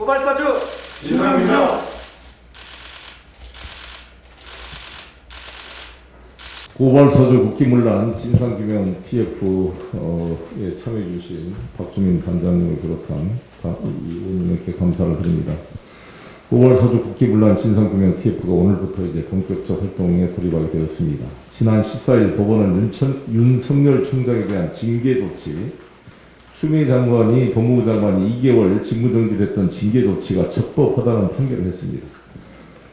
고발사주 신상규명. 고발사주 국기문란 진상규명 TF에 참여해주신 박주민 단장님을 비롯한 의원님께 감사를 드립니다. 고발사주 국기문란 진상규명 TF가 오늘부터 이제 본격적 활동에 돌입하게 되었습니다. 지난 14일 법원은 윤석열 총장에 대한 징계 조치, 추미애 장관이 법무부 장관이 2개월 직무정지됐던 징계 조치가 적법하다는 판결을 했습니다.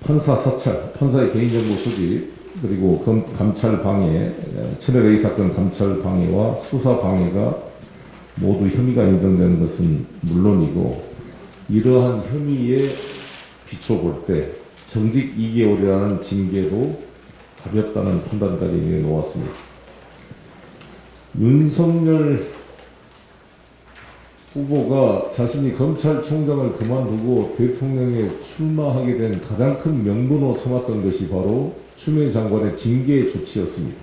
판사 사찰, 판사의 개인정보 수집, 그리고 감찰 방해, 채널 A 사건 감찰 방해와 수사 방해가 모두 혐의가 인정되는 것은 물론이고, 이러한 혐의에 비춰볼 때 정직 2개월이라는 징계도 가볍다는 판단까지 내놓았습니다. 윤석열 후보가 자신이 검찰총장을 그만두고 대통령에 출마하게 된 가장 큰 명분으로 삼았던 것이 바로 추미애 장관의 징계 조치였습니다.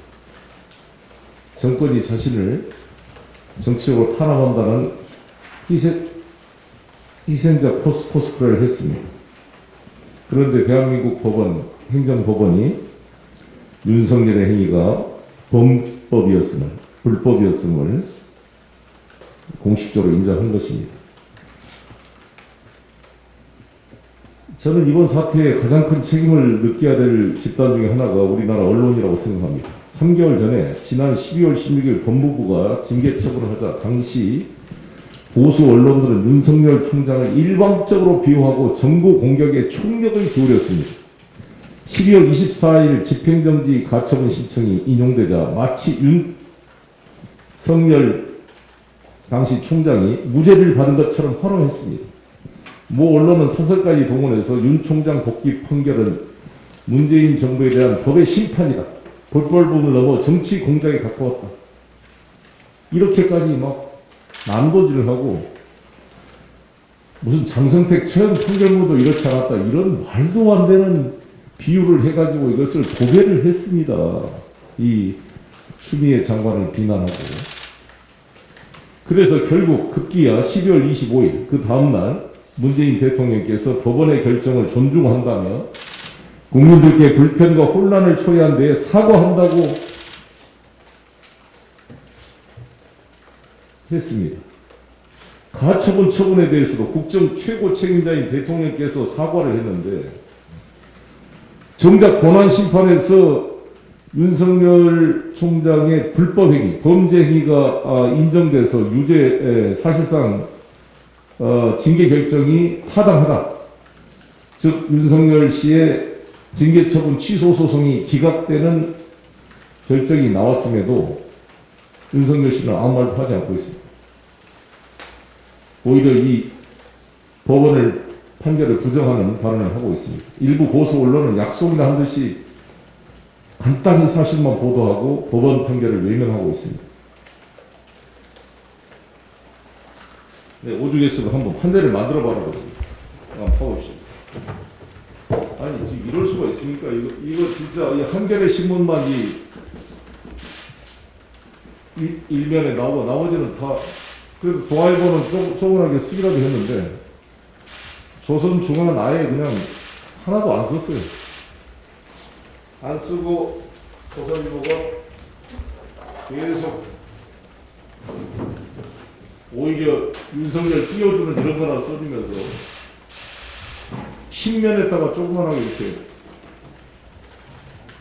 정권이 자신을 정치적으로 탄압한다는 희생자 코스프레를 했습니다. 그런데 대한민국 법원, 행정법원이 윤석열의 행위가 불법이었음을 공식적으로 인정한 것입니다. 저는 이번 사태에 가장 큰 책임을 느껴야 될 집단 중에 하나가 우리나라 언론이라고 생각합니다. 3개월 전에 지난 12월 16일 법무부가 징계 처분을 하자 당시 보수 언론들은 윤석열 총장을 일방적으로 비호하고 정부 공격에 총력을 기울였습니다. 12월 24일 집행정지 가처분 신청이 인용되자 마치 윤석열 당시 총장이 무죄를 받은 것처럼 활용했습니다. 모 언론은 사설까지 동원해서 윤 총장 복귀 판결은 문재인 정부에 대한 법의 심판이다. 불법을 넘어 정치 공작에 가까웠다. 이렇게까지 막 난도질을 하고, 무슨 장성택 처형 판결문도 이렇지 않았다, 이런 말도 안 되는 비유를 해가지고 이것을 도배를 했습니다. 이 추미애 장관을 비난하고. 그래서 결국 급기야 12월 25일 그 다음날 문재인 대통령께서 법원의 결정을 존중한다며 국민들께 불편과 혼란을 초래한 데에 사과한다고 했습니다. 가처분 처분에 대해서도 국정 최고 책임자인 대통령께서 사과를 했는데, 정작 권한심판에서 윤석열 총장의 불법행위, 범죄행위가 인정돼서 유죄, 사실상 징계 결정이 타당하다. 즉 윤석열 씨의 징계 처분 취소 소송이 기각되는 결정이 나왔음에도 윤석열 씨는 아무 말도 하지 않고 있습니다. 오히려 이 법원을 판결을 부정하는 발언을 하고 있습니다. 일부 보수 언론은 약속이나 한 듯이 간단히 사실만 보도하고 법원 판결을 외면하고 있습니다. 네, 오죽했으면 한번 판례를 만들어 봐보겠습니다. 한번 봐봅시다. 아니, 지금 이럴 수가 있습니까? 이거 진짜 이 한겨레 신문만 일면에 나오고 나머지는 다, 그래도 동아일보는 조그맣게 쓰기라도 했는데, 조선중앙은 아예 그냥 하나도 안 썼어요. 안 쓰고 조선일보가 계속 오히려 윤석열 띄워주는 이런 거나 써주면서 신면에다가 조그만하게 이렇게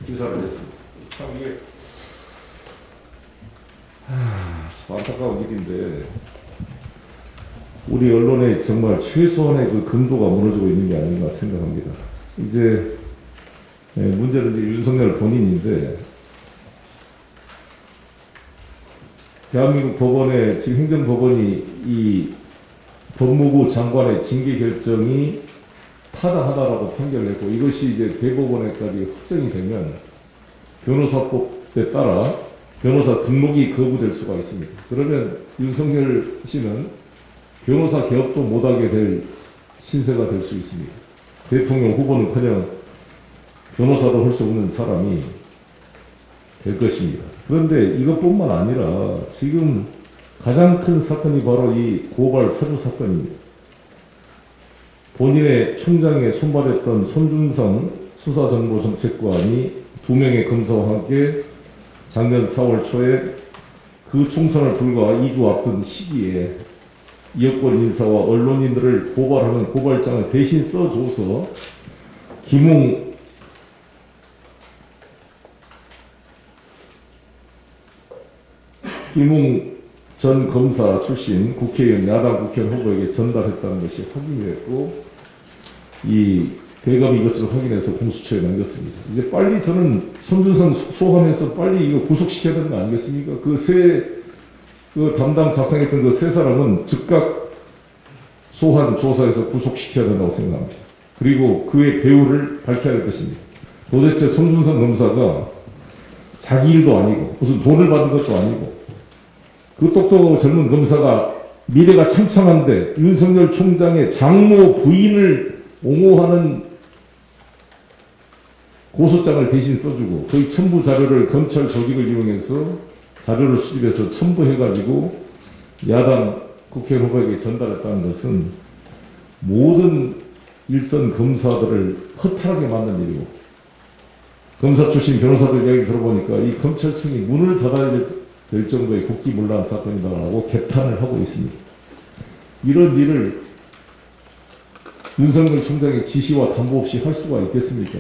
기사를 했습니다. 참 이게 안타까운 일인데, 우리 언론의 정말 최소한의 그 근도가 무너지고 있는 게 아닌가 생각합니다. 이제 문제는 이제 윤석열 본인인데, 대한민국 법원의, 지금 행정법원이 이 법무부 장관의 징계 결정이 타당하다라고 판결을 했고, 이것이 이제 대법원에까지 확정이 되면 변호사법에 따라 변호사 등록이 거부될 수가 있습니다. 그러면 윤석열 씨는 변호사 개업도 못하게 될 신세가 될 수 있습니다. 대통령 후보는커녕 변호사도 할 수 없는 사람이 될 것입니다. 그런데 이것뿐만 아니라 지금 가장 큰 사건이 바로 이 고발 사주 사건입니다. 본인의 총장에 손발했던 손준성 수사정보정책관이 2명의 검사와 함께 작년 4월 초에 그 총선을 불과 2주 앞둔 시기에 여권 인사와 언론인들을 고발하는 고발장을 대신 써줘서 김웅 전 검사 출신 국회의원, 야당 국회의원 후보에게 전달했다는 것이 확인이 됐고, 이 대검이 이것을 확인해서 공수처에 남겼습니다. 이제 빨리 저는 손준성 소환해서 빨리 이거 구속시켜야 되는 거 아니겠습니까? 그 담당 작성했던 그 세 사람은 즉각 소환 조사해서 구속시켜야 된다고 생각합니다. 그리고 그의 배후를 밝혀야 될 것입니다. 도대체 손준성 검사가 자기 일도 아니고 무슨 돈을 받은 것도 아니고 그 똑똑하고 젊은 검사가 미래가 창창한데 윤석열 총장의 장모 부인을 옹호하는 고소장을 대신 써주고 거의 첨부 자료를 검찰 조직을 이용해서 자료를 수집해서 첨부해가지고 야당 국회의원 후보에게 전달했다는 것은 모든 일선 검사들을 허탈하게 만든 일이고, 검사 출신 변호사들 이야기 들어보니까 이 검찰청이 문을 닫아야 될 정도의 국기문란 사건이다라고 개탄을 하고 있습니다. 이런 일을 윤석열 총장의 지시와 담보 없이 할 수가 있겠습니까?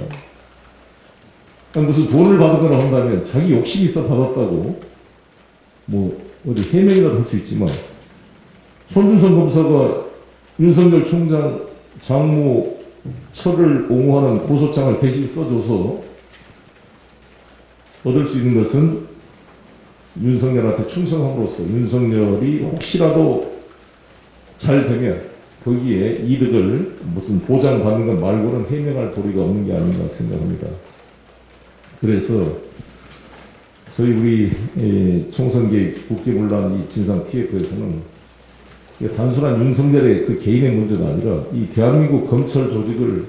무슨 돈을 받거나 한다면 자기 욕심이 있어 받았다고 뭐 어디 해명이라도 할 수 있지만, 손준성 검사가 윤석열 총장 장모 처를 옹호하는 고소장을 대신 써줘서 얻을 수 있는 것은 윤석열한테 충성함으로써 윤석열이 혹시라도 잘 되면 거기에 이득을 무슨 보장받는 것 말고는 해명할 도리가 없는 게 아닌가 생각합니다. 그래서 저희 우리 총선 개입 국기문란 이 진상 TF에서는 단순한 윤석열의 그 개인의 문제가 아니라 이 대한민국 검찰 조직을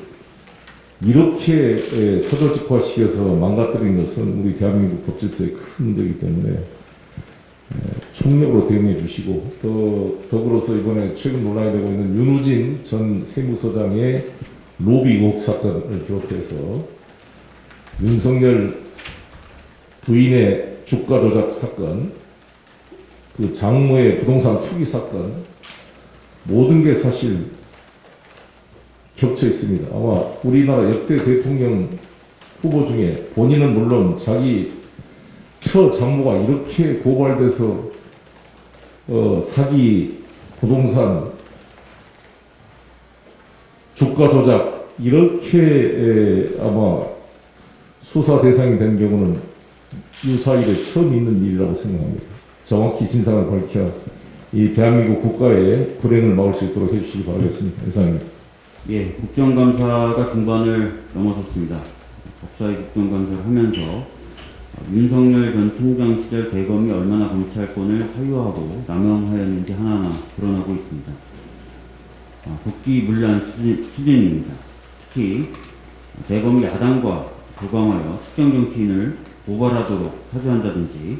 이렇게 서조직화시켜서 망가뜨린 것은 우리 대한민국 법질서의 큰 문제이기 때문에 총력으로 대응해 주시고, 또 더불어서 이번에 최근 논란이 되고 있는 윤우진 전 세무서장의 로비 의혹 사건을 비롯해서 윤석열 부인의 주가 조작 사건, 그 장모의 부동산 투기 사건, 모든 게 사실 겹쳐 있습니다. 아마 우리나라 역대 대통령 후보 중에 본인은 물론 자기 처 장모가 이렇게 고발돼서 사기, 부동산, 주가 조작 이렇게 아마 수사 대상이 된 경우는 유사일에 처음 있는 일이라고 생각합니다. 정확히 진상을 밝혀 이 대한민국 국가의 불행을 막을 수 있도록 해주시기 바라겠습니다. 이상입니다. 예, 국정감사가 중반을 넘어섰습니다. 법사위 국정감사를 하면서 윤석열 전 총장 시절 대검이 얼마나 검찰권을 사유하고 남용하였는지 하나하나 드러나고 있습니다. 국기문란 수준입니다. 특히 대검이 야당과 조강하여 특정 정치인을 고발하도록 사주한다든지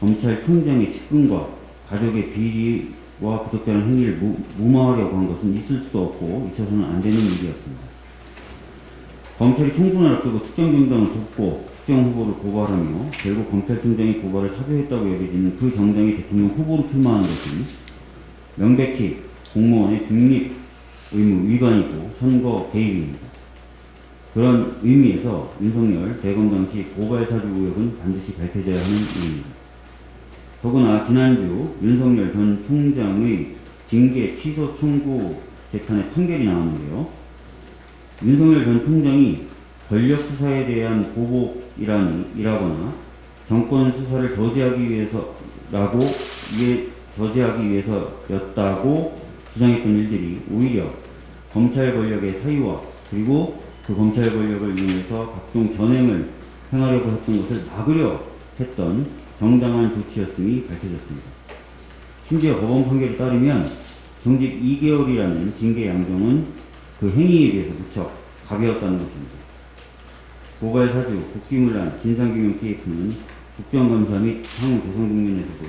검찰총장의 측근과 가족의 비리와 부적절한 행위를 무마하려고 한 것은 있을 수도 없고 있어서는 안 되는 일이었습니다. 검찰이 총선을 앞두고 특정 정당을 돕고 특정 후보를 고발하며 결국 검찰총장이 고발을 사주했다고 여겨지는 그 정당이 대통령 후보로 출마하는 것은 명백히 공무원의 중립 의무 위반이고 선거 개입입니다. 그런 의미에서 윤석열 대검 당시 고발 사주 의혹은 반드시 밝혀져야 하는 일입니다. 더구나 지난주 윤석열 전 총장의 징계 취소 청구 재판의 판결이 나왔는데요. 윤석열 전 총장이 권력 수사에 대한 보복이라거나 정권 수사를 저지하기 위해서였다고 주장했던 일들이 오히려 검찰 권력의 사유와 그리고 그 검찰 권력을 이용해서 각종 전횡을 행하려고 했던 것을 막으려 했던 정당한 조치였음이 밝혀졌습니다. 심지어 법원 판결에 따르면 정직 2개월이라는 징계 양형은 그 행위에 비해서 무척 가벼웠다는 것입니다. 고발사주, 국기문란, 진상규명 TF는 국정감사 및 향후 대선 국면에서도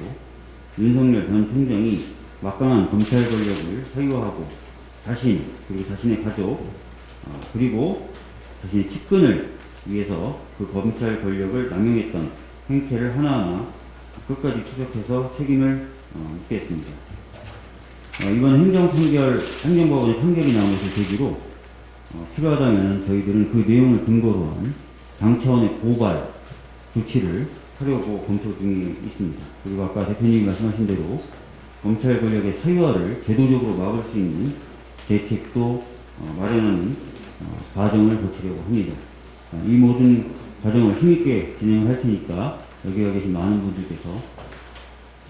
윤석열 전 총장이 막강한 검찰 권력을 사유하고 자신 그리고 자신의 가족 그리고 자신의 측근을 위해서 그 검찰 권력을 남용했던 행태를 하나하나 끝까지 추적해서 책임을 묻게 했습니다. 이번 행정법원의 판결이 나온 것을 계기로 필요하다면 저희들은 그 내용을 근거로 한 당 차원의 고발 조치를 하려고 검토 중에 있습니다. 그리고 아까 대표님이 말씀하신 대로 검찰 권력의 사유화를 제도적으로 막을 수 있는 대책도 마련하는 과정을 거치려고 합니다. 이 모든 과정을 힘있게 진행할 테니까 여기 와 계신 많은 분들께서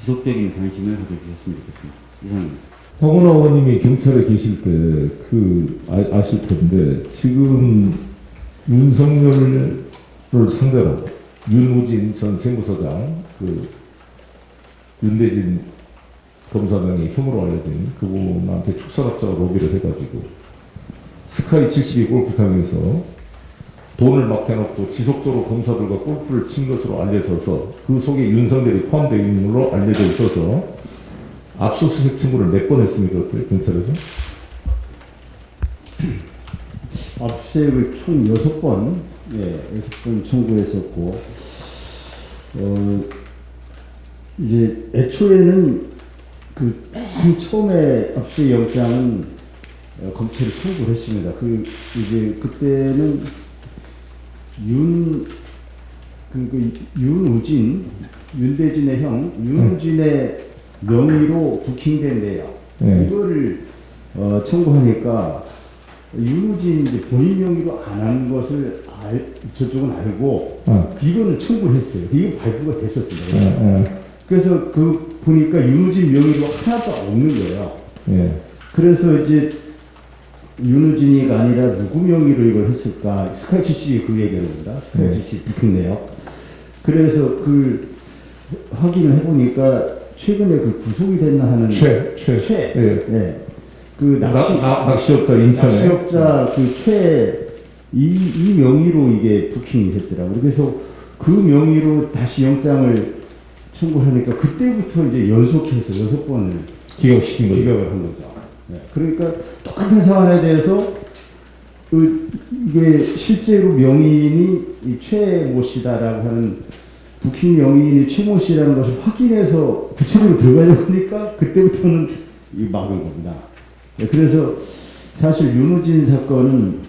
지속적인 관심을 가져주셨으면 좋겠습니다. 이상입니다. 황운하 의원님이 경찰에 계실 때 아실 텐데 지금 윤석열을 상대로 윤우진 전 세무서장 윤대진 검사장이 혐의로 알려진 그분한테 축산업자가 로비를 해가지고 스카이 72 골프장에서 돈을 막 해놓고 지속적으로 검사들과 골프를 친 것으로 알려져서 그 속에 윤석열이 포함되어 있는 걸로 알려져 있어서 압수수색 청구를 몇 번 했습니까? 경찰에서? 압수수색을 총 6번, 6번 청구했었고, 이제 애초에는 맨 처음에 압수수색 영장은 검찰이 청구를 했습니다. 그때는 윤우진, 윤대진의 형, 윤우진의 명의로 부킹된 내용, 이거를 청구하니까 윤우진 이제 본인 명의로 안 한 것을 저쪽은 알고 이거는 청구를 했어요. 이거 발부가 됐었습니다. 그래서 보니까 윤우진 명의로 하나도 없는 거예요. 그래서 이제 윤우진이가 아니라 누구 명의로 이걸 했을까? 스카이치씨 그 얘기합니다. 스카이치씨 부킹 내역. 그래서 확인을 해보니까 최근에 구속이 됐나 하는 낚시업자 인천에 낚시업자 이 명의로 이게 부킹이 됐더라고요. 그래서 그 명의로 다시 영장을 청구하니까 그때부터 이제 연속해서 6번을 기각시킨 거죠. 기각을 한 거죠. 그러니까 똑같은 사안에 대해서 이게 실제로 명의인이 이 최모 씨다라고 하는 부킹 명의인이 최모 씨라는 것을 확인해서 구체적으로 들어가려고 하니까 그때부터는 막은 겁니다. 그래서 사실 윤우진 사건은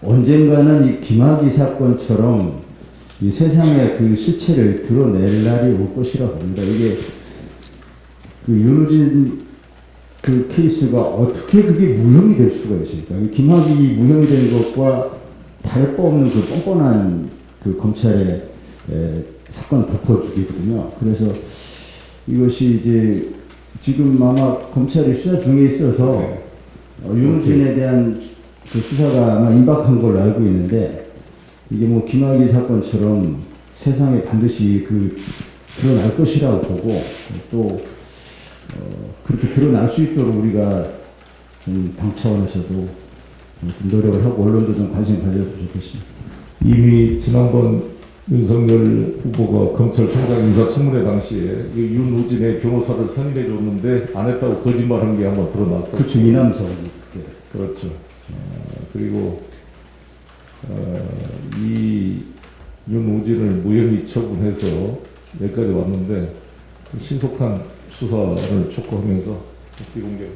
언젠가는 이 김학의 사건처럼 이 세상의 실체를 드러낼 날이 올 것이라고 봅니다. 이게 윤우진 케이스가 어떻게 그게 무혐의 될 수가 있습니까? 김학의 무혐의 된 것과 다를 바 없는 뻔뻔한 검찰의 사건을 덮어주기거든요. 그래서 이것이 이제 지금 아마 검찰이 수사 중에 있어서 윤우진에 대한 수사가 아마 임박한 걸로 알고 있는데 이게 김학의 사건처럼 세상에 반드시 드러날 것이라고 보고 또 그렇게 드러날 수 있도록 우리가 좀 당 차원에서도 좀 노력을 하고 언론도 좀 관심 가져도 좋겠습니다. 이미 지난번 윤석열 후보가 검찰총장 인사청문회 당시에 윤우진의 변호사를 선임해 줬는데 안 했다고 거짓말한 게 한번 드러났었죠. 그렇죠. 이남성. 그렇죠. 그리고 이 윤우진을 무혐의 처분해서 여기까지 왔는데 신속한 수사를 촉구하면서 비공개